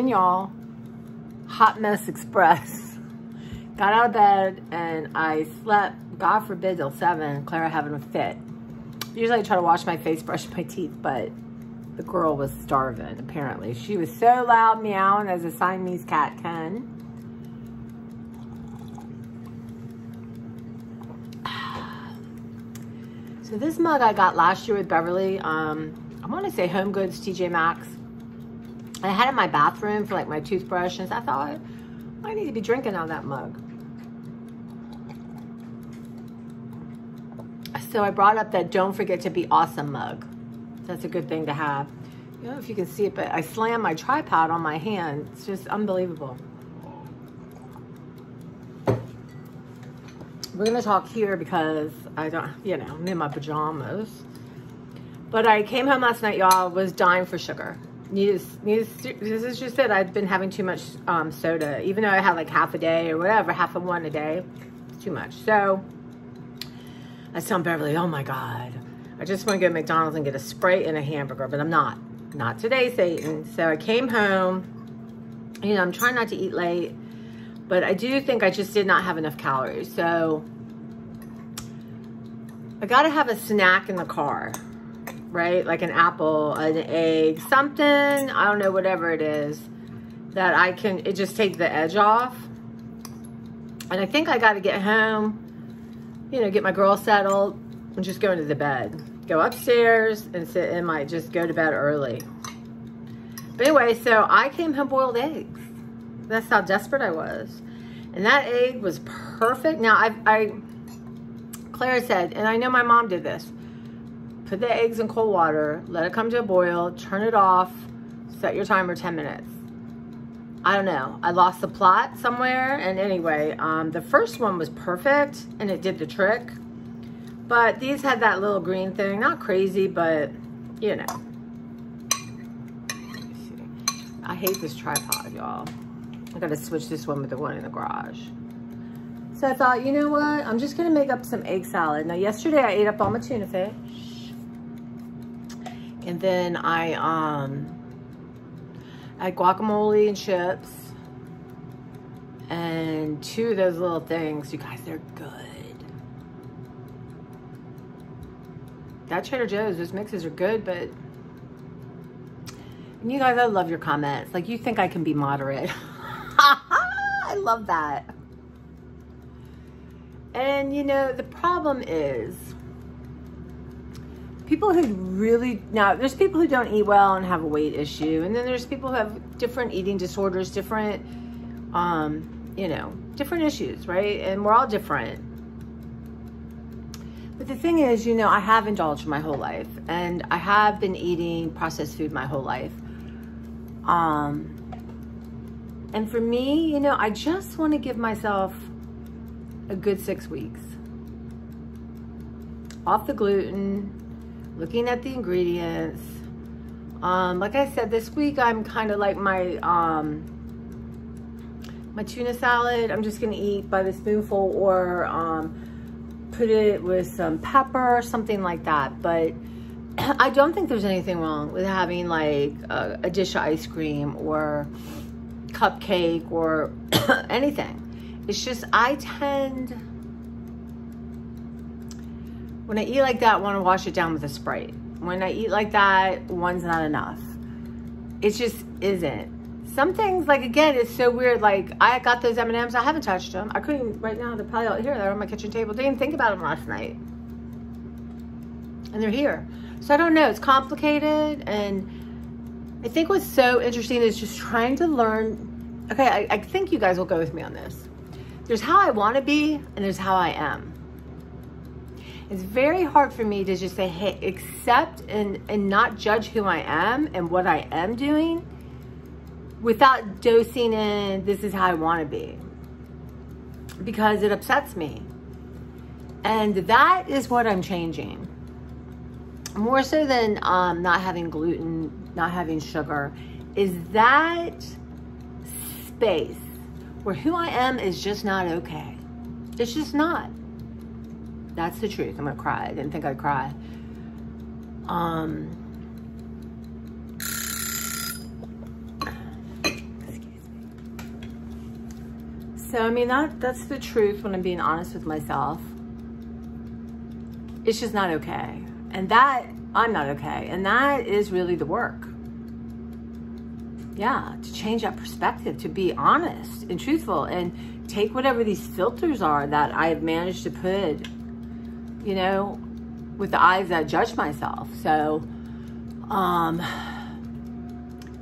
morning, y'all. Hot mess express. Got out of bed and I slept, God forbid, till 7. Clara having a fit. Usually I try to wash my face, brush my teeth, but the girl was starving, apparently. She was so loud, meowing as a Siamese cat can. So this mug I got last year with Beverly. I want to say Home Goods, TJ Maxx. I had it in my bathroom for like my toothbrush, and I thought I need to be drinking out of that mug. So I brought up that don't forget to be awesome mug. That's a good thing to have. I don't know if you can see it, but I slammed my tripod on my hand. It's just unbelievable. We're gonna talk here because I don't, you know, I'm in my pajamas. But I came home last night, y'all, was dying for sugar. This is just it. I've been having too much soda. Even though I had like half a day or whatever, half of one a day, it's too much. So I was telling Beverly, oh my God, I just want to go to McDonald's and get a Sprite and a hamburger, but I'm not. Not today, Satan. So I came home. You know, I'm trying not to eat late, but I do think I just did not have enough calories. So I got to have a snack in the car, right? Like an apple, an egg, something, I don't know, whatever it is that I can, it just take the edge off. And I think I got to get home, you know, get my girl settled and just go into the bed. Go upstairs and sit in my, just go to bed early. But anyway, so I came home boiled eggs. That's how desperate I was. And that egg was perfect. Now, Clara said, and I know my mom did this, put the eggs in cold water, let it come to a boil, turn it off, set your timer 10 minutes. I don't know. I lost the plot somewhere. And anyway, the first one was perfect and it did the trick. But these had that little green thing. Not crazy, but you know. I hate this tripod, y'all. I gotta switch this one with the one in the garage. So I thought, you know what? I'm just gonna make up some egg salad. Now, yesterday I ate up all my tuna fish. And then I had guacamole and chips. And 2 of those little things. You guys, they're good. That Trader Joe's, those mixes are good, but... And you guys, I love your comments. Like, you think I can be moderate. I love that. And, you know, the problem is... people who really... Now, there's people who don't eat well and have a weight issue. And then there's people who have different eating disorders, different, you know, different issues, right? And we're all different. But the thing is, you know, I have indulged my whole life. And I have been eating processed food my whole life. And for me, you know, I just want to give myself a good 6 weeks. Off the gluten, looking at the ingredients. Like I said, this week I'm kind of like my my tuna salad. I'm just gonna eat by the spoonful or put it with some pepper, something like that. But I don't think there's anything wrong with having like a dish of ice cream or cupcake or anything. It's just I tend, when I eat like that, I want to wash it down with a Sprite. When I eat like that, one's not enough. It just isn't. Some things, like, again, it's so weird. Like, I got those M&Ms. I haven't touched them. I couldn't, right now, they're probably out here. They're on my kitchen table. Didn't even think about them last night. And they're here. So I don't know. It's complicated. And I think what's so interesting is just trying to learn. Okay, I think you guys will go with me on this. There's how I want to be, and there's how I am. It's very hard for me to just say, hey, accept and not judge who I am and what I am doing without dosing in, this is how I want to be. Because it upsets me. And that is what I'm changing. More so than not having gluten, not having sugar, is that space where who I am is just not okay. It's just not. That's the truth. I'm gonna cry. I didn't think I'd cry. So, I mean, that's the truth when I'm being honest with myself. It's just not okay. And that, I'm not okay. And that is really the work. Yeah, to change that perspective, to be honest and truthful and take whatever these filters are that I have managed to put, you know, with the eyes that judge myself. So,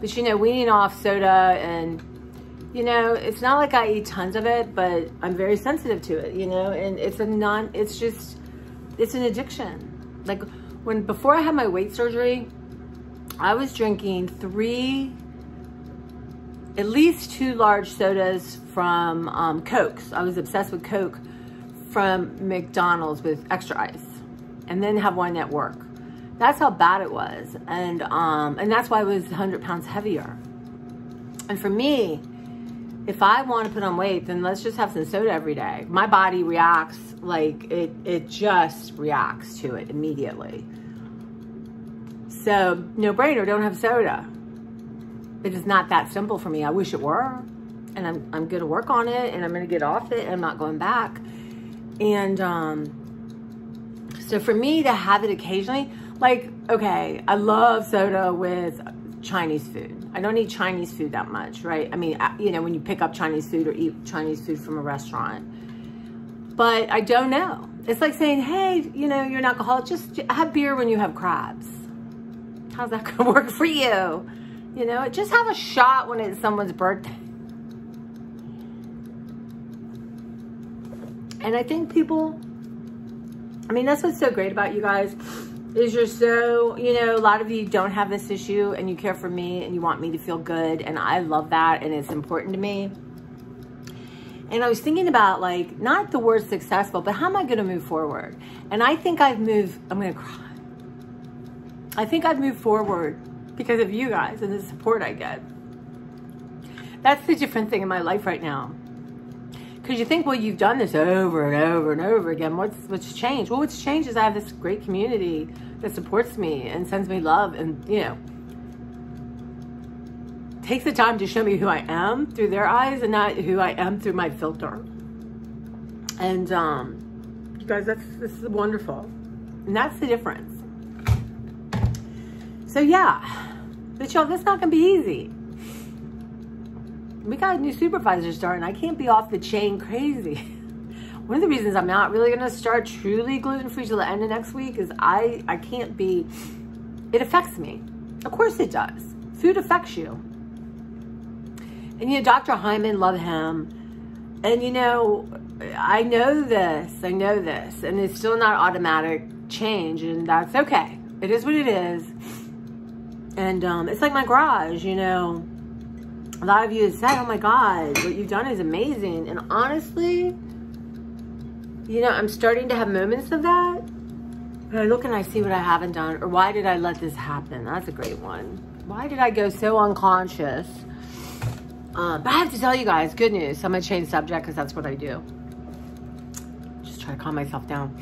but you know, weaning off soda and, you know, it's not like I eat tons of it, but I'm very sensitive to it, you know, and it's an addiction. Like before I had my weight surgery, I was drinking at least 2 large sodas from Cokes. I was obsessed with Coke from McDonald's with extra ice, and then have one at work. That's how bad it was. And that's why I was 100 pounds heavier. And for me, if I want to put on weight, then let's just have some soda every day. My body reacts like it just reacts to it immediately. So no brainer, don't have soda. It is not that simple for me. I wish it were. And I'm going to work on it, and I'm going to get off it, and I'm not going back. And so for me to have it occasionally, like, okay, I love soda with Chinese food. I don't eat Chinese food that much, right? I mean, you know, when you pick up Chinese food or eat Chinese food from a restaurant. But I don't know. It's like saying, hey, you know, you're an alcoholic, just have beer when you have crabs. How's that going to work for you? You know, just have a shot when it's someone's birthday. And I think people, I mean, that's what's so great about you guys, is you're so, you know, a lot of you don't have this issue and you care for me and you want me to feel good. And I love that. And it's important to me. And I was thinking about, like, not the word successful, but how am I going to move forward? And I think I've moved, I'm going to cry. I think I've moved forward because of you guys and the support I get. That's the different thing in my life right now. Because you think, well, you've done this over and over and over again. What's changed? Well, what's changed is I have this great community that supports me and sends me love and, you know, takes the time to show me who I am through their eyes and not who I am through my filter. And you guys, this is wonderful. And that's the difference. So yeah, but y'all, that's not gonna be easy. We got a new supervisor starting. I can't be off the chain crazy. One of the reasons I'm not really gonna start truly gluten-free till the end of next week is I can't be, it affects me. Of course it does. Food affects you. And you know, Dr. Hyman, love him. And you know, I know this, and it's still not automatic change, and that's okay. It is what it is. And it's like my garage, you know. A lot of you have said, oh my God, what you've done is amazing. And honestly, you know, I'm starting to have moments of that. And I look and I see what I haven't done, or why did I let this happen? That's a great one. Why did I go so unconscious? But I have to tell you guys, good news. I'm going to change subject because that's what I do. Just try to calm myself down.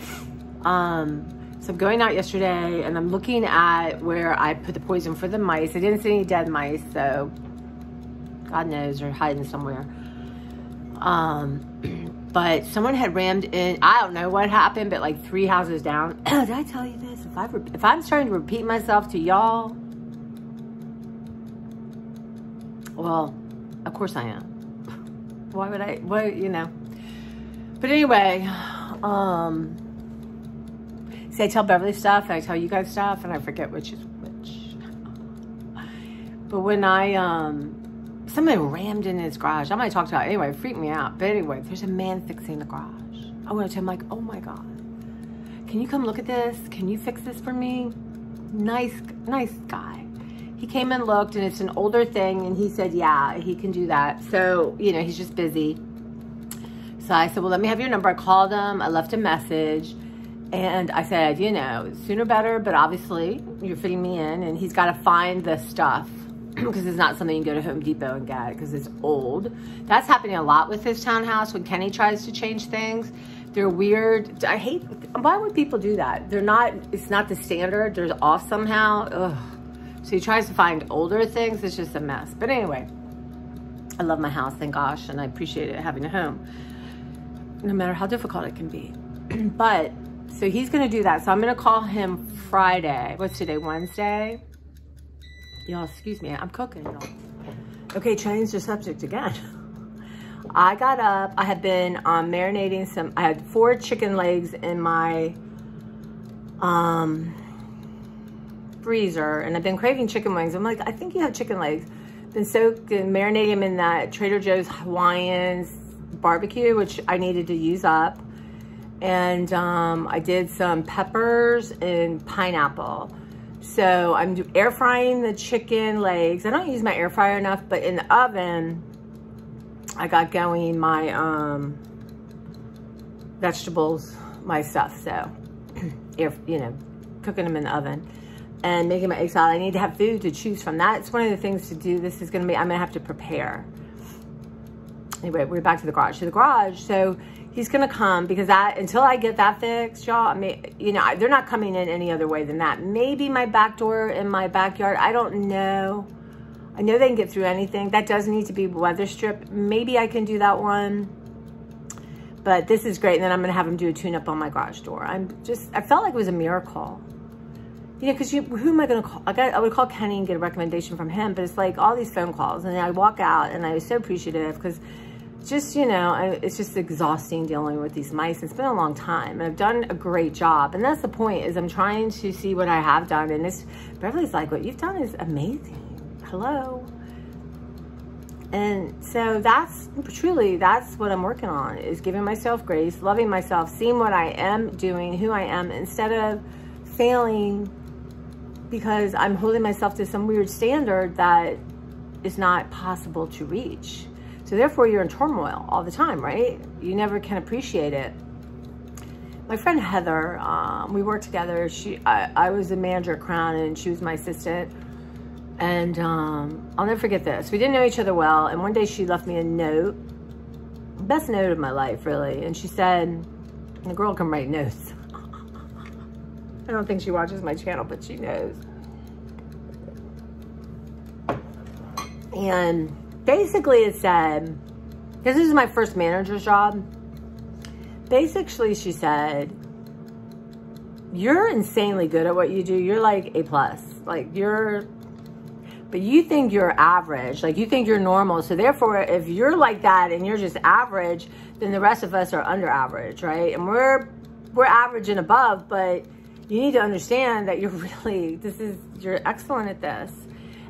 So I'm going out yesterday and I'm looking at where I put the poison for the mice. I didn't see any dead mice, so God knows they're hiding somewhere. But someone had rammed in, I don't know what happened, but like 3 houses down. Did I tell you this? If I'm starting to repeat myself to y'all, well, of course I am. Why would I, you know. But anyway, see, I tell Beverly stuff, and I tell you guys stuff, and I forget which is which. But when somebody rammed in his garage, I might talk to her, anyway, it freaked me out. But anyway, there's a man fixing the garage. I went to him like, oh my God, can you come look at this? Can you fix this for me? Nice guy. He came and looked, and it's an older thing, and he said, yeah, he can do that. So, you know, he's just busy. So I said, well, let me have your number. I called him. I left a message, and I said, you know, sooner better, but obviously you're fitting me in, and he's got to find the stuff because it's not something you can go to Home Depot and get because it's old. That's happening a lot with this townhouse when Kenny tries to change things. They're weird. I hate, why would people do that? They're not, it's not the standard. They're off somehow. Ugh. So he tries to find older things. It's just a mess. But anyway, I love my house, thank gosh, and I appreciate it having a home, no matter how difficult it can be. But, so he's gonna do that. So I'm gonna call him Friday. What's today, Wednesday? Y'all, excuse me, I'm cooking, y'all. Okay, change the subject again. I got up, I had been marinating I had 4 chicken legs in my freezer, and I've been craving chicken wings. I'm like, I think you have chicken legs. Been soaked and marinating them in that Trader Joe's Hawaiian barbecue, which I needed to use up. And I did some peppers and pineapple. So I'm air frying the chicken legs. I don't use my air fryer enough, but in the oven, I got going my vegetables, my stuff. So, cooking them in the oven and making my egg salad. I need to have food to choose from. That's one of the things to do. This is gonna be, I'm gonna have to prepare. Anyway, we're back to the garage. So the garage, so he's gonna come because until I get that fixed, y'all, I mean, they're not coming in any other way than that. Maybe my back door in my backyard, I don't know. I know they can get through anything. That does need to be weather stripped. Maybe I can do that one. But this is great. And then I'm gonna have them do a tune-up on my garage door. I felt like it was a miracle. Because who am I gonna call? I would call Kenny and get a recommendation from him, but it's like all these phone calls. And I walk out and I was so appreciative because just, it's just exhausting dealing with these mice. It's been a long time and I've done a great job. And that's the point, is I'm trying to see what I have done. And Beverly's like, what you've done is amazing. Hello. And so that's what I'm working on, is giving myself grace, loving myself, seeing what I am doing, who I am, instead of failing because I'm holding myself to some weird standard that is not possible to reach. So therefore you're in turmoil all the time, right? You never can appreciate it. My friend Heather, we worked together. I was a manager at Crown and she was my assistant. And I'll never forget this. We didn't know each other well. And one day she left me a note, best note of my life, really. And she said, and the girl can write notes. I don't think she watches my channel, but she knows. And basically it said, because this is my first manager's job, basically she said, you're insanely good at what you do. You're like A+. But you think you're average, like you think you're normal. So therefore, if you're like that and you're just average, then the rest of us are under average, right? And we're average and above, but you need to understand that you're excellent at this.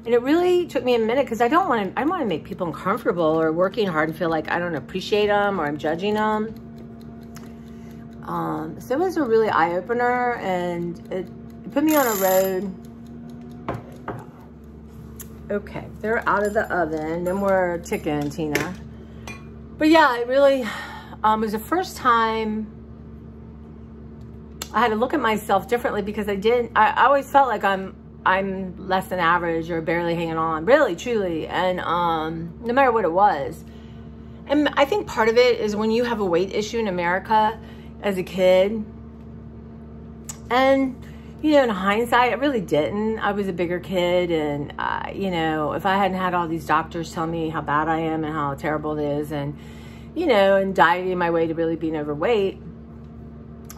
And it really took me a minute because I want to make people uncomfortable or working hard and feel like I don't appreciate them or I'm judging them. So it was a really eye-opener, and it put me on a road. Okay, they're out of the oven. No more chicken, Tina. But yeah, it really was the first time I had to look at myself differently, because I always felt like I'm less than average or barely hanging on, really, truly. And no matter what it was. And I think part of it is when you have a weight issue in America as a kid. And in hindsight, I really didn't. I was a bigger kid, and if I hadn't had all these doctors tell me how bad I am and how terrible it is, and and dieting my way to really being overweight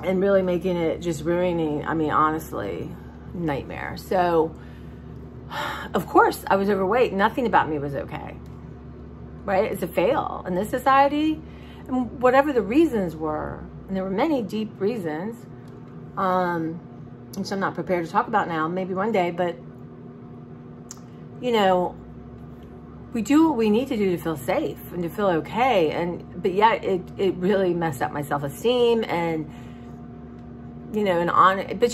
and really making it just ruining, I mean, honestly, nightmare. So, of course, I was overweight. Nothing about me was okay, right? It's a fail in this society, and whatever the reasons were, and there were many deep reasons, which I'm not prepared to talk about now, maybe one day, but, we do what we need to do to feel safe and to feel okay. But yet it really messed up my self-esteem and, but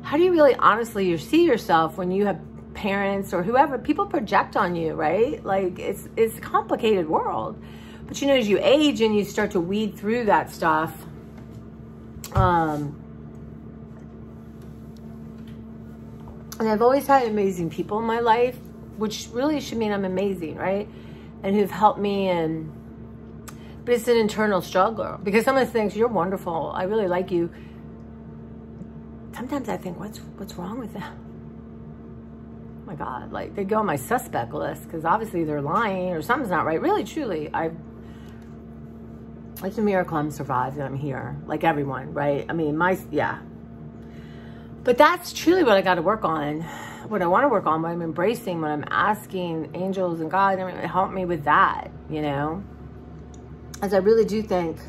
how do you really honestly see yourself when you have parents or whoever, people project on you, right? Like it's a complicated world, but as you age and you start to weed through that stuff, and I've always had amazing people in my life, which really should mean I'm amazing, right? And who've helped me, but it's an internal struggle, because some of the things, you're wonderful, I really like you. Sometimes I think, what's wrong with them? my God, like they go on my suspect list because obviously they're lying or something's not right. Really, truly, it's a miracle I'm survived and I'm here, like everyone, right? I mean, but that's truly what I got to work on, what I want to work on, what I'm embracing, what I'm asking angels and God, I mean, help me with that, you know? As I really do think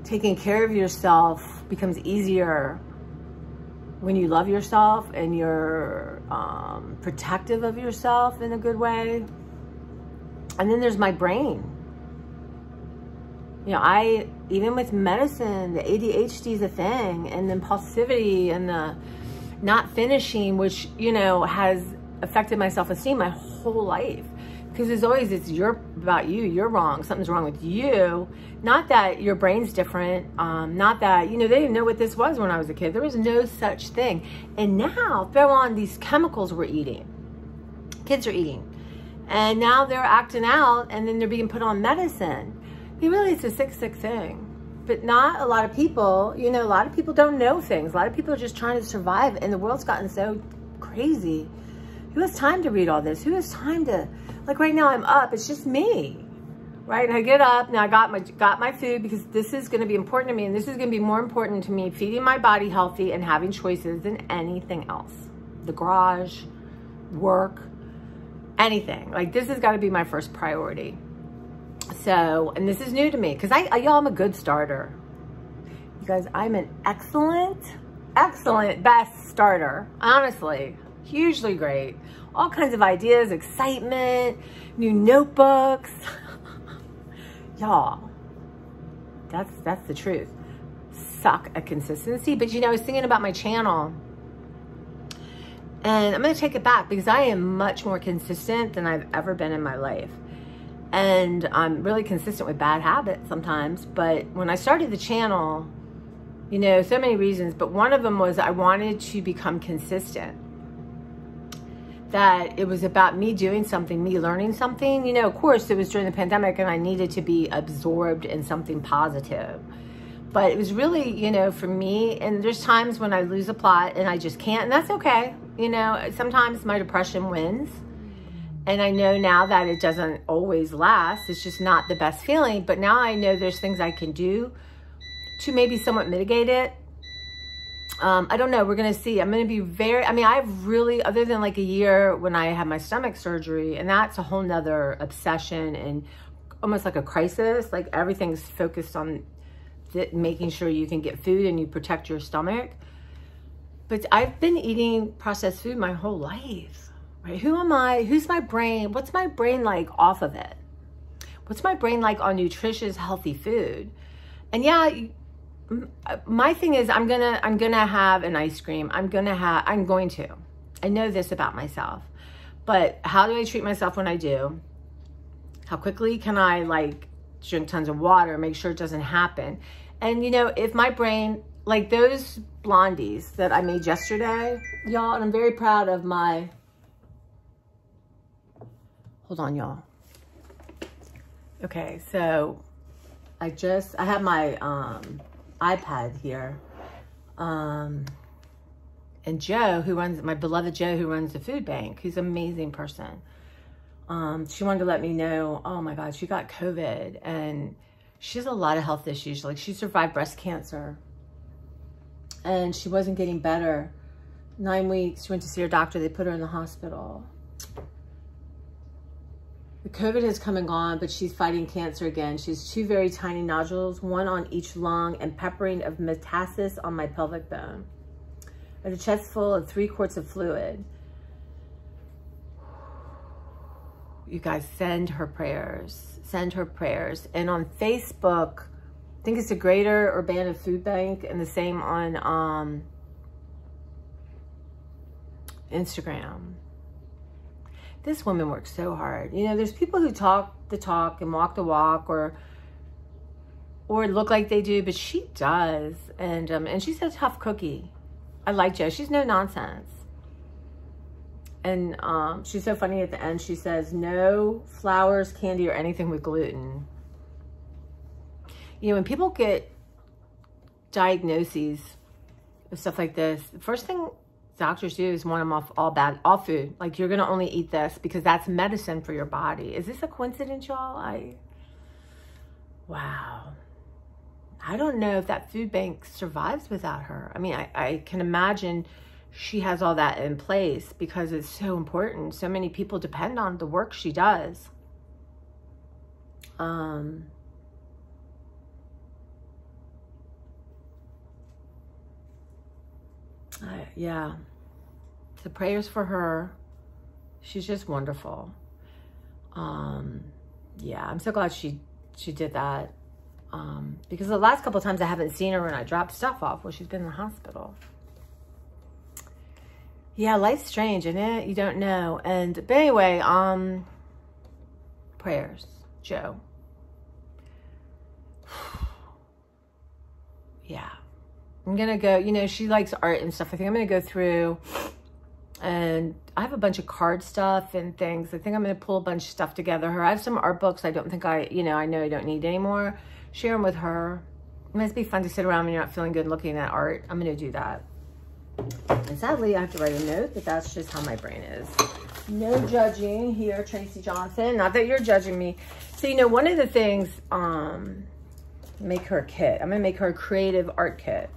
taking care of yourself becomes easier when you love yourself and you're protective of yourself in a good way. And then there's my brain. You know, even with medicine, the ADHD is a thing, and the impulsivity and the not finishing, which, you know, has affected my self-esteem my whole life. Because as always, it's about you, you're wrong, something's wrong with you. Not that your brain's different, not that, you know, they didn't know what this was when I was a kid. There was no such thing. And now, throw on these chemicals we're eating, kids are eating. And now they're acting out, and then they're being put on medicine. Really, it's a sick thing. But not a lot of people, you know, a lot of people don't know things. A lot of people are just trying to survive, and the world's gotten so crazy. Who has time to read all this? Who has time to, like right now I'm up, it's just me, right? And I get up, now I got my food because this is gonna be important to me, and this is gonna be more important to me, feeding my body healthy and having choices than anything else. The garage, work, anything. Like this has gotta be my first priority. So, and this is new to me because y'all, I'm a good starter. You guys, I'm an excellent, best starter. Honestly, hugely great. All kinds of ideas, excitement, new notebooks. Y'all, that's the truth. Suck at consistency. But you know, I was thinking about my channel, and I'm going to take it back because I am much more consistent than I've ever been in my life. And I'm really consistent with bad habits sometimes. But when I started the channel, you know, so many reasons, but one of them was I wanted to become consistent. That it was about me doing something, me learning something. You know, of course, it was during the pandemic and I needed to be absorbed in something positive. But it was really, you know, for me, and there's times when I lose a plot and I just can't, and that's okay. You know, sometimes my depression wins. And I know now that it doesn't always last. It's just not the best feeling. But now I know there's things I can do to maybe somewhat mitigate it. I don't know. We're going to see. I'm going to be I've really, other than like a year when I had my stomach surgery, and that's a whole nother obsession and almost like a crisis. Like everything's focused on making sure you can get food and you protect your stomach. But I've been eating processed food my whole life. Right? Who am I? Who's my brain? What's my brain like off of it? What's my brain like on nutritious, healthy food? And yeah, my thing is I'm gonna have an ice cream. I'm going to. I know this about myself. But how do I treat myself when I do? How quickly can I like drink tons of water, make sure it doesn't happen? And you know, if my brain, like those blondies that I made yesterday, y'all, and I'm very proud of my, hold on, y'all. Okay, so I have my iPad here. And Joe, my beloved Joe, who runs the food bank, who's an amazing person. She wanted to let me know, oh my God, she got COVID and she has a lot of health issues. Like she survived breast cancer and she wasn't getting better. 9 weeks, she went to see her doctor. They put her in the hospital. The COVID has come and gone, but she's fighting cancer again. She has 2 very tiny nodules, 1 on each lung, and peppering of metastasis on my pelvic bone. I had a chest full of 3 quarts of fluid. You guys, send her prayers. Send her prayers. And on Facebook, I think it's the Greater Urbana Food Bank, and the same on Instagram. This woman works so hard. You know, there's people who talk the talk and walk the walk or look like they do, but she does. And she's a tough cookie. I like Jo. She's no nonsense. And she's so funny at the end. She says, no flours, candy, or anything with gluten. You know, when people get diagnoses of stuff like this, the first thing doctors do is want them off all food. Like, you're going to only eat this because that's medicine for your body. Is this a coincidence, y'all? Wow. I don't know if that food bank survives without her. I mean, I can imagine she has all that in place because it's so important. So many people depend on the work she does. Yeah. So prayers for her. She's just wonderful. Yeah, I'm so glad she did that. Because the last couple of times I haven't seen her and I dropped stuff off. Well, she's been in the hospital. Yeah, life's strange, isn't it? You don't know. But anyway, prayers, Joe. Yeah. I'm going to go, you know, she likes art and stuff. I think I'm going to go through, and I have a bunch of card stuff and things. I think I'm going to pull a bunch of stuff together. I have some art books I don't think I know I don't need anymore. Share them with her. It must be fun to sit around when you're not feeling good looking at art. I'm going to do that. And sadly, I have to write a note, but that's just how my brain is. No judging here, Tracy Johnson. Not that you're judging me. So, you know, one of the things, make her a kit. I'm going to make her a creative art kit.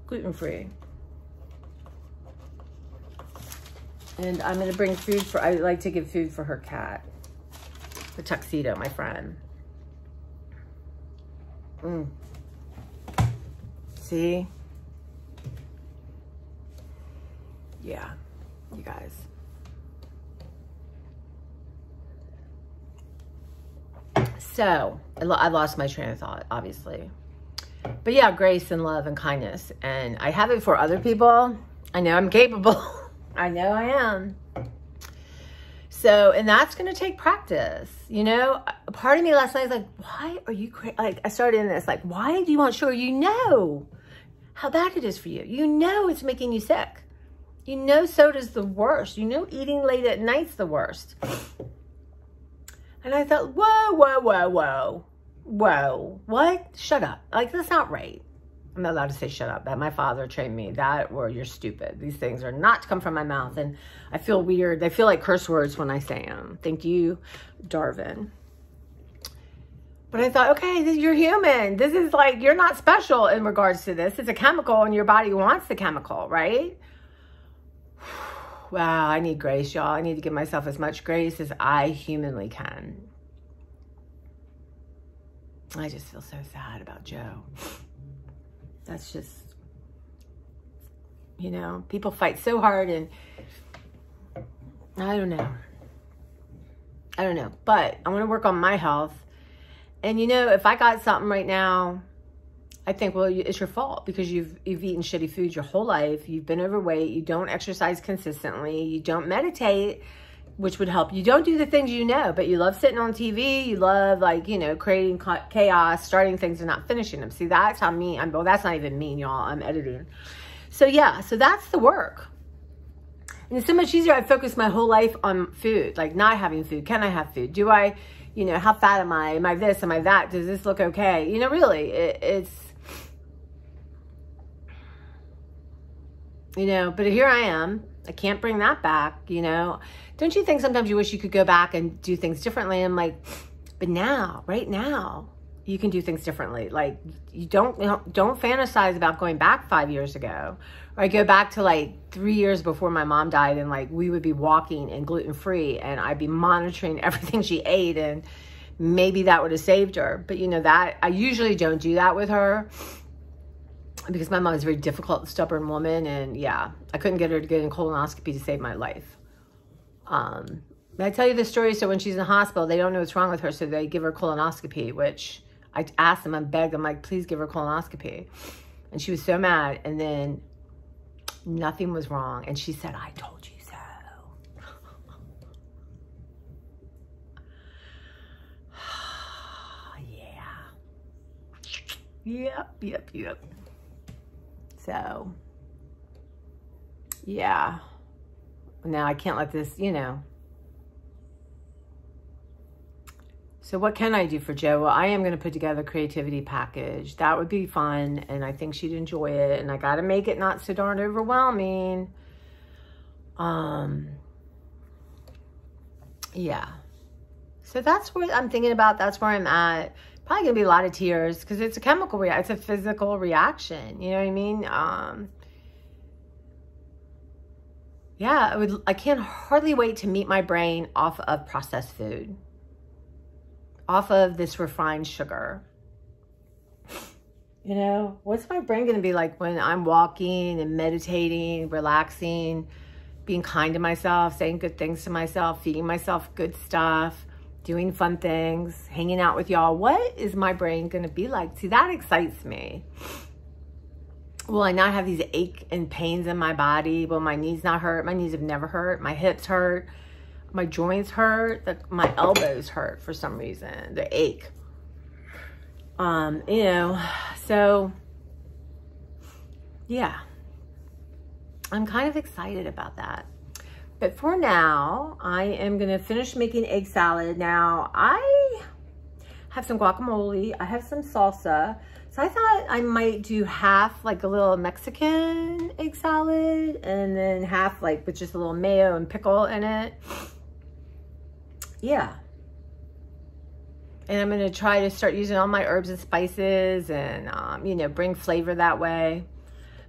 Gluten-free. And I'm going to bring food for, I like to give food for her cat. The Tuxedo, my friend. See? Yeah, you guys. So, I lost my train of thought, obviously. But yeah, grace and love and kindness. And I have it for other people. I know I'm capable. I know I am. So, and that's going to take practice. You know, a part of me last night was like, why are you crazy? Like, I started in this, like, why do you want sugar? You know how bad it is for you. You know it's making you sick. You know soda's the worst. You know eating late at night's the worst. And I thought, whoa, whoa, whoa, whoa. Whoa, what? Shut up. Like, that's not right. I'm not allowed to say shut up. That my father trained me. That or you're stupid. These things are not to come from my mouth. And I feel weird. They feel like curse words when I say them. Thank you, Darvin. But I thought, okay, you're human. This is like, you're not special in regards to this. It's a chemical and your body wants the chemical, right? Wow, I need grace, y'all. I need to give myself as much grace as I humanly can. I just feel so sad about Joe. That's just, you know, people fight so hard and I don't know. But I want to work on my health. And, you know, if I got something right now, I think, well, it's your fault because you've eaten shitty food your whole life. You've been overweight. You don't exercise consistently. You don't meditate, which would help. You don't do the things you know, but you love sitting on TV. You love, like, you know, creating chaos, starting things and not finishing them. See, that's how mean I'm. Well, that's not even mean, y'all. I'm editing. So, yeah, so that's the work. And it's so much easier. I focus my whole life on food, like not having food. Can I have food? Do I, you know, how fat am I? Am I this? Am I that? Does this look okay? You know, really, it's, you know, but here I am. I can't bring that back, you know. Don't you think sometimes you wish you could go back and do things differently? I'm like, but now, right now, you can do things differently. Like, you don't fantasize about going back 5 years ago. Or I go back to like 3 years before my mom died and like we would be walking and gluten-free and I'd be monitoring everything she ate and maybe that would have saved her. But you know that, I usually don't do that with her because my mom is a very difficult, stubborn woman. And yeah, I couldn't get her to get a colonoscopy to save my life. I tell you the story, so when she's in the hospital, they don't know what's wrong with her, so they give her colonoscopy, which I asked them, I begged them, like, please give her colonoscopy. And she was so mad, and then nothing was wrong. And she said, I told you so. Yeah. Yep. So, yeah. Now I can't let this, you know. So what can I do for Joe? Well, I am going to put together a creativity package. That would be fun, and I think she'd enjoy it. And I got to make it not so darn overwhelming. Yeah. So that's what I'm thinking about. That's where I'm at. Probably going to be a lot of tears because it's a chemical reaction. It's a physical reaction. You know what I mean? Yeah, I can't hardly wait to meet my brain off of processed food. Off of this refined sugar. You know, what's my brain going to be like when I'm walking and meditating, relaxing, being kind to myself, saying good things to myself, feeding myself good stuff, doing fun things, hanging out with y'all? What is my brain going to be like? See, that excites me. Will I not have these ache and pains in my body? Will my knees not hurt? My knees have never hurt. My hips hurt. My joints hurt. My elbows hurt for some reason. They ache. You know, so yeah, I'm kind of excited about that. But for now, I am going to finish making egg salad. Now, I have some guacamole. I have some salsa. So I thought I might do half like a little Mexican egg salad and then half like with just a little mayo and pickle in it. Yeah. And I'm going to try to start using all my herbs and spices and, you know, bring flavor that way.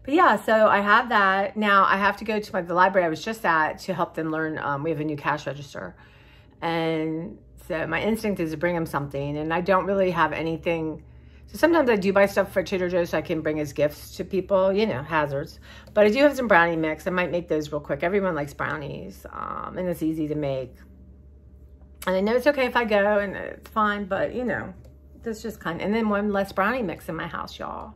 But yeah, so I have that. Now I have to go to the library I was just at to help them learn. We have a new cash register. And so my instinct is to bring them something. And I don't really have anything. So sometimes I do buy stuff for Trader Joe's so I can bring as gifts to people, you know, hazards. But I do have some brownie mix. I might make those real quick. Everyone likes brownies. And it's easy to make. And I know it's okay if I go and it's fine, but you know, that's just kind of, and then one less brownie mix in my house, y'all.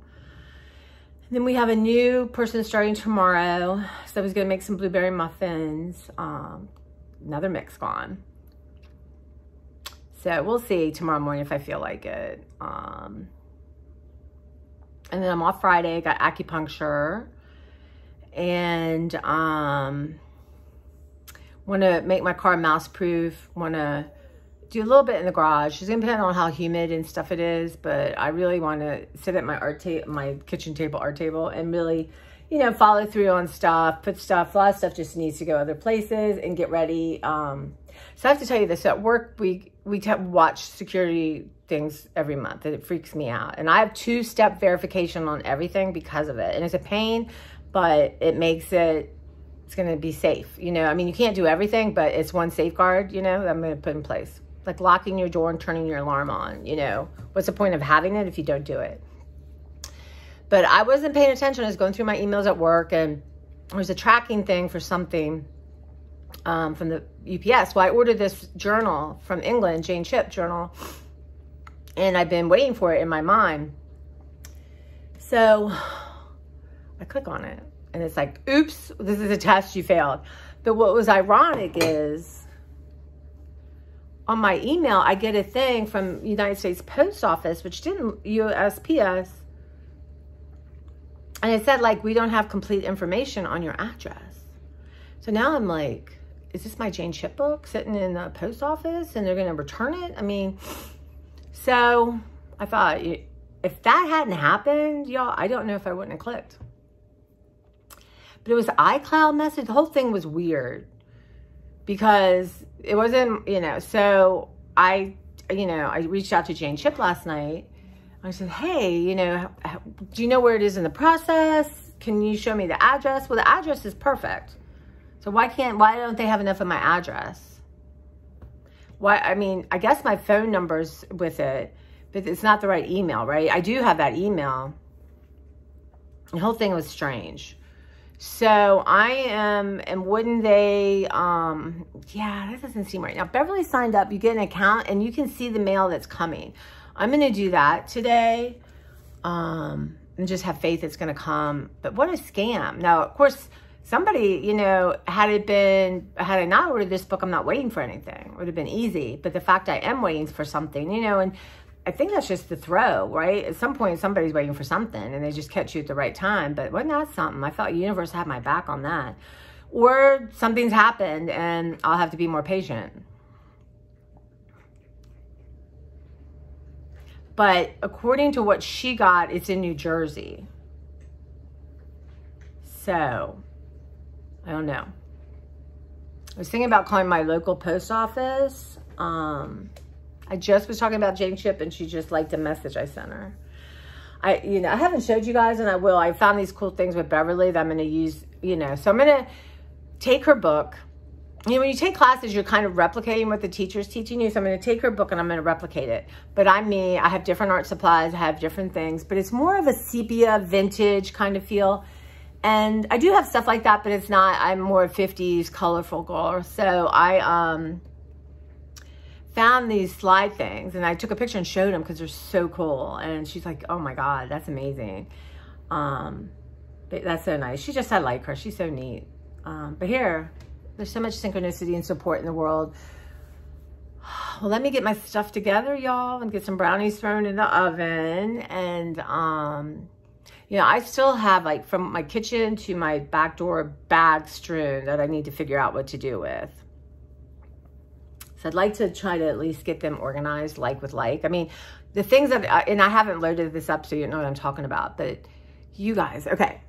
And then we have a new person starting tomorrow. So I was going to make some blueberry muffins. Another mix gone. So we'll see tomorrow morning if I feel like it. And then I'm off Friday, got acupuncture. And, want to make my car mouse proof, want to do a little bit in the garage. It's going to depend on how humid and stuff it is, but I really want to sit at my kitchen table, art table, and really, you know, follow through on stuff, put stuff, a lot of stuff just needs to go other places and get ready. So I have to tell you this, at work, we watch security things every month and it freaks me out. And I have 2-step verification on everything because of it. And it's a pain, but it makes it, it's going to be safe. You know, I mean, you can't do everything, but it's one safeguard, you know, that I'm going to put in place. Like locking your door and turning your alarm on, you know. What's the point of having it if you don't do it? But I wasn't paying attention. I was going through my emails at work and there was a tracking thing for something from the UPS. Well, I ordered this journal from England, Jane Chip journal, and I've been waiting for it in my mind. So I click on it. And it's like, oops, this is a test, you failed. But what was ironic is on my email, I get a thing from United States Post Office, which didn't, USPS. And it said like, we don't have complete information on your address. So now I'm like, is this my Jane Chip book sitting in the post office and they're going to return it? I mean, so I thought if that hadn't happened, y'all, I don't know if I wouldn't have clicked. But it was iCloud message. The whole thing was weird because it wasn't, you know, so I reached out to Jane Chip last night. I said, hey, you know, do you know where it is in the process? Can you show me the address? Well, the address is perfect. So why don't they have enough of my address? Why, I mean, I guess my phone number's with it, but it's not the right email, right? I do have that email. The whole thing was strange. So I am, and wouldn't they, yeah, that doesn't seem right. Now, Beverly signed up, you get an account and you can see the mail that's coming. I'm going to do that today, and just have faith it's going to come. But what a scam. Now, of course, somebody, you know, had I not ordered this book, I'm not waiting for anything. It would have been easy. But the fact I am waiting for something, you know, and I think that's just the throw, right? At some point, somebody's waiting for something and they just catch you at the right time. But wasn't that something? I felt the universe had my back on that. Or something's happened and I'll have to be more patient. But according to what she got, it's in New Jersey. So, I don't know. I was thinking about calling my local post office. I just was talking about Jane Chip, and she just liked a message I sent her. I haven't showed you guys, and I will. I found these cool things with Beverly that I'm going to use, So I'm going to take her book. When you take classes, you're kind of replicating what the teacher's teaching you. So I'm going to take her book and I'm going to replicate it. But I'm me. I have different art supplies. I have different things. But it's more of a sepia, vintage kind of feel. And I do have stuff like that, but it's not. I'm more 50s, colorful girl. So I found these slide things. And I took a picture and showed them because they're so cool. And she's like, oh my God, that's amazing. But that's so nice. She just, I like her. She's so neat. But here... There's so much synchronicity and support in the world. Well, let me get my stuff together, y'all, and get some brownies thrown in the oven. And, I still have, like, from my kitchen to my back door, bags strewn that I need to figure out what to do with. So I'd like to try to at least get them organized, like with like. I mean, the things that, and I haven't loaded this up so you know what I'm talking about, but you guys, okay.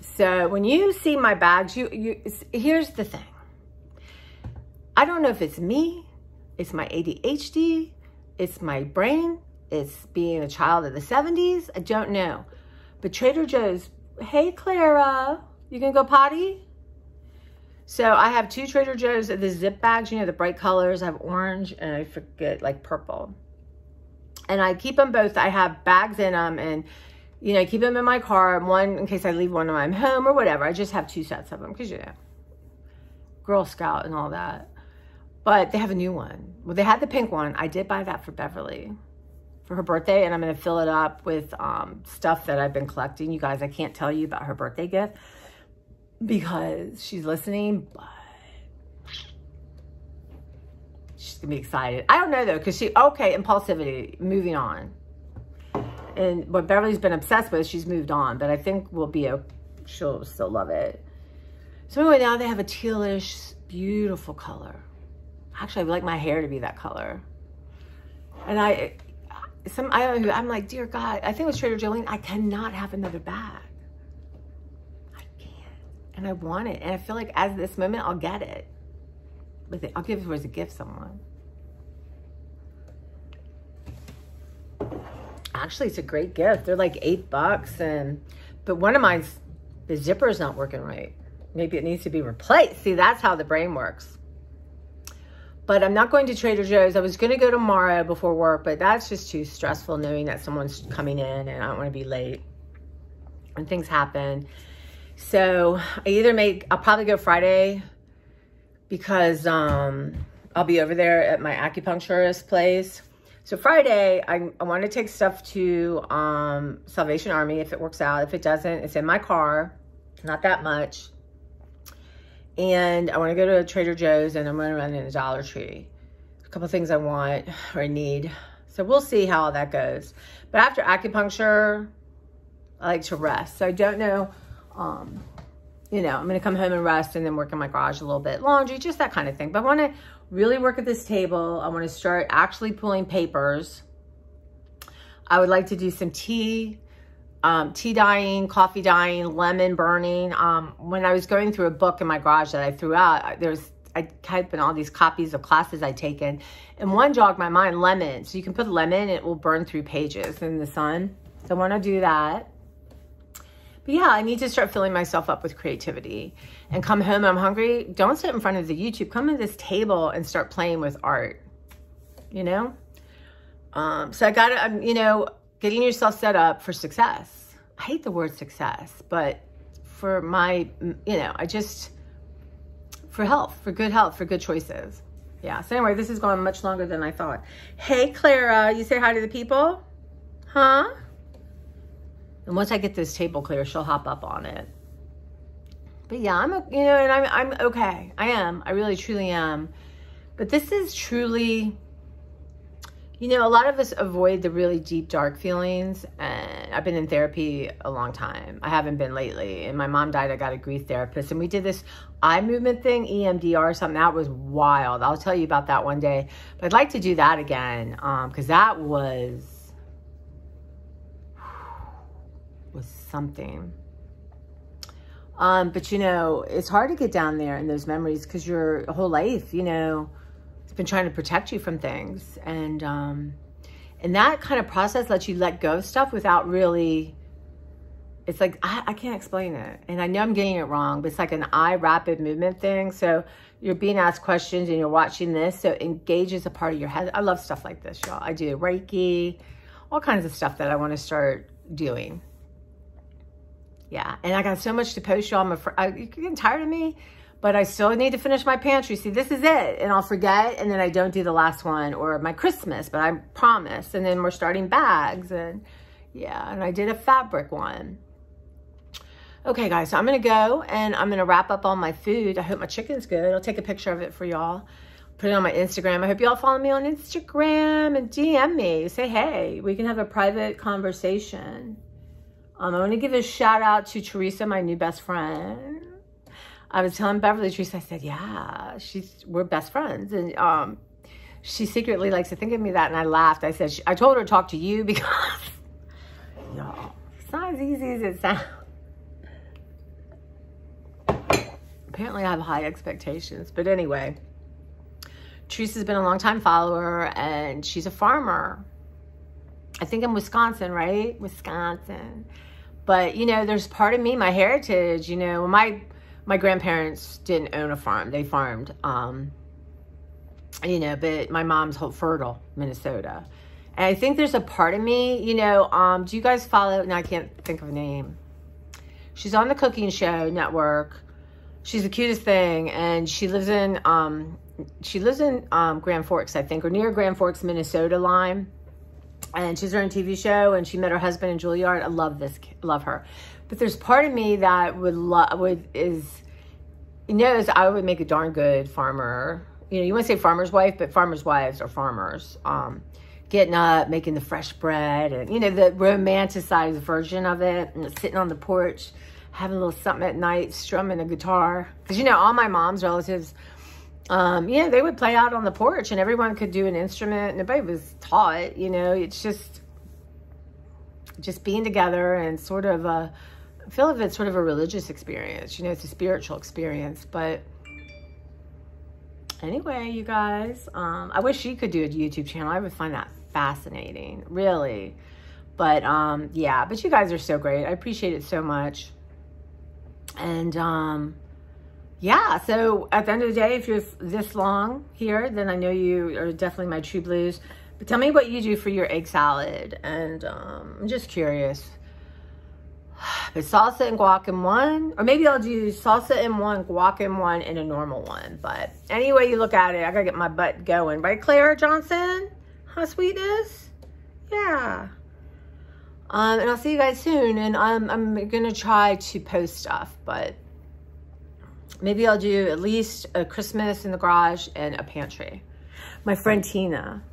So when you see my bags, here's the thing. I don't know if it's me, it's my ADHD, it's my brain, it's being a child of the 70s. I don't know. But Trader Joe's, hey Clara, you gonna go potty? So I have 2 Trader Joe's, the zip bags, the bright colors. I have orange and I forget, like purple. And I keep them both. I have bags in them, and I keep them in my car, one in case I leave one when I'm home or whatever. I just have 2 sets of them because, Girl Scout and all that. But they have a new one. Well, they had the pink one. I did buy that for Beverly for her birthday, and I'm going to fill it up with stuff that I've been collecting. You guys, I can't tell you about her birthday gift because she's listening, but she's going to be excited. I don't know, though, because okay, impulsivity, moving on. And what Beverly's been obsessed with, she's moved on. But I think she'll still love it. So anyway, now they have a tealish, beautiful color. Actually, I would like my hair to be that color. And I'm like, dear God, I think with Trader Joe's, I cannot have another bag. I can't. And I want it. And I feel like as this moment, I'll get it. I'll give it as a gift to someone. Actually, it's a great gift. They're like $8, but one of mine's, the zipper's not working right. Maybe it needs to be replaced. See, that's how the brain works. But I'm not going to Trader Joe's. I was going to go tomorrow before work, but that's just too stressful knowing that someone's coming in and I don't want to be late. And things happen. So I'll probably go Friday because I'll be over there at my acupuncturist place. So Friday, I want to take stuff to Salvation Army if it works out. If it doesn't, it's in my car. Not that much. And I want to go to a Trader Joe's, and I'm going to run in a Dollar Tree. A couple things I want or I need. So we'll see how all that goes. But after acupuncture, I like to rest. So I don't know, I'm going to come home and rest and then work in my garage a little bit. Laundry, just that kind of thing. But I want to really work at this table. I want to start actually pulling papers. I would like to do some tea dyeing, coffee dyeing, lemon burning. When I was going through a book in my garage that I threw out, I typed in all these copies of classes I'd taken, and one jogged my mind, lemon. So you can put lemon, it will burn through pages in the sun. So I want to do that. But yeah, I need to start filling myself up with creativity. And come home, I'm hungry. Don't sit in front of the YouTube. Come to this table and start playing with art. So I got to, getting yourself set up for success. I hate the word success, but for my, for health, for good health, for good choices. Yeah. So anyway, this has gone much longer than I thought. Hey, Clara, you say hi to the people? Huh? And once I get this table clear, she'll hop up on it. But yeah, I'm okay. I am. I really, truly am. But this is truly, a lot of us avoid the really deep, dark feelings. And I've been in therapy a long time. I haven't been lately. And my mom died. I got a grief therapist. And we did this eye movement thing, EMDR or something. That was wild. I'll tell you about that one day. But I'd like to do that again. Because that was something. But you know, it's hard to get down there in those memories because your whole life, you know, it's been trying to protect you from things. And that kind of process lets you let go of stuff without really, it's like, I can't explain it. And I know I'm getting it wrong, but it's like an eye rapid movement thing. So you're being asked questions and you're watching this. So it engages a part of your head. I love stuff like this, y'all. I do Reiki, all kinds of stuff that I want to start doing. Yeah, and I got so much to post, y'all. You're getting tired of me, but I still need to finish my pantry. See, this is it, and I'll forget, and then I don't do the last one, or my Christmas, but I promise. And then we're starting bags, and yeah, and I did a fabric one. Okay, guys, so I'm going to go, and I'm going to wrap up all my food. I hope my chicken's good. I'll take a picture of it for y'all. Put it on my Instagram. I hope y'all follow me on Instagram and DM me. Say, hey, we can have a private conversation. I want to give a shout out to Teresa, my new best friend. I was telling Beverly, Teresa, I said, yeah, we're best friends. And she secretly likes to think of me that. And I laughed. I said, I told her to talk to you because, y'all, it's not as easy as it sounds. Apparently I have high expectations. But anyway, Teresa's been a long-time follower, and she's a farmer. I think in Wisconsin, right? Wisconsin. But, you know, there's part of me, my heritage, you know, my grandparents didn't own a farm. They farmed, you know, but my mom's fertile, Minnesota. And I think there's a part of me, you know, do you guys follow, now I can't think of a name. She's on the Cooking Show Network. She's the cutest thing. And she lives in Grand Forks, I think, or near Grand Forks, Minnesota line. And she's her own TV show, and she met her husband in Juilliard. I love her. But there's part of me that knows I would make a darn good farmer. You know, you want to say farmer's wife, but farmer's wives are farmers. Getting up, making the fresh bread, and, you know, the romanticized version of it, and sitting on the porch, having a little something at night, strumming a guitar. Because, you know, all my mom's relatives, yeah, they would play out on the porch, and everyone could do an instrument. Nobody was taught, you know. It's just being together, and sort of I feel like it's sort of a religious experience. You know, it's a spiritual experience. But anyway, you guys, I wish she could do a YouTube channel. I would find that fascinating, really. But yeah, but you guys are so great. I appreciate it so much. And yeah, so at the end of the day, if you're this long here, then I know you are definitely my true blues. But tell me what you do for your egg salad. And I'm just curious. But salsa and guac in one, or maybe I'll do salsa in one, guac in one, and a normal one. But any way you look at it, I gotta get my butt going. Right, Claire Johnson? How sweet is? Yeah. And I'll see you guys soon. And I'm gonna try to post stuff, but maybe I'll do at least a Christmas in the garage and a pantry. My friend Tina,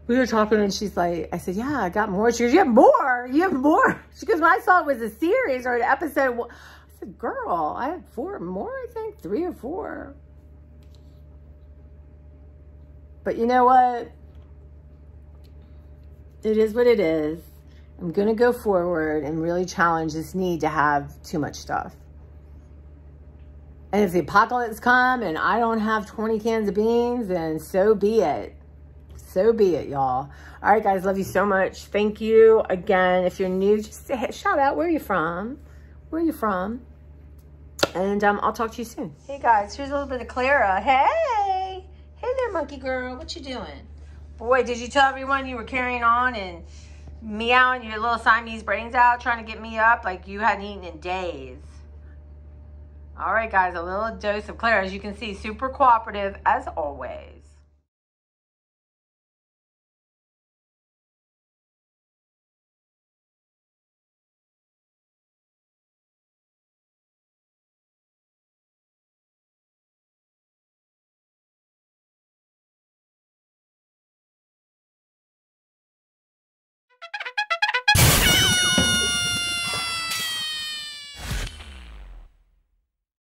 we were talking, and she's like, I said, yeah, I got more. She goes, you have more? You have more? She goes, well, I thought it was a series or an episode. I said, girl, I have 4 more, I think, 3 or 4. But you know what? It is what it is. I'm going to go forward and really challenge this need to have too much stuff. And if the apocalypse come and I don't have 20 cans of beans, then so be it. So be it, y'all. All right, guys, love you so much. Thank you again. If you're new, just say, shout out. Where are you from? Where are you from? And I'll talk to you soon. Hey, guys, here's a little bit of Clara. Hey. Hey there, monkey girl. What you doing? Boy, did you tell everyone you were carrying on and meowing your little Siamese brains out, trying to get me up like you hadn't eaten in days. All right, guys, a little dose of Clara. As you can see, super cooperative as always.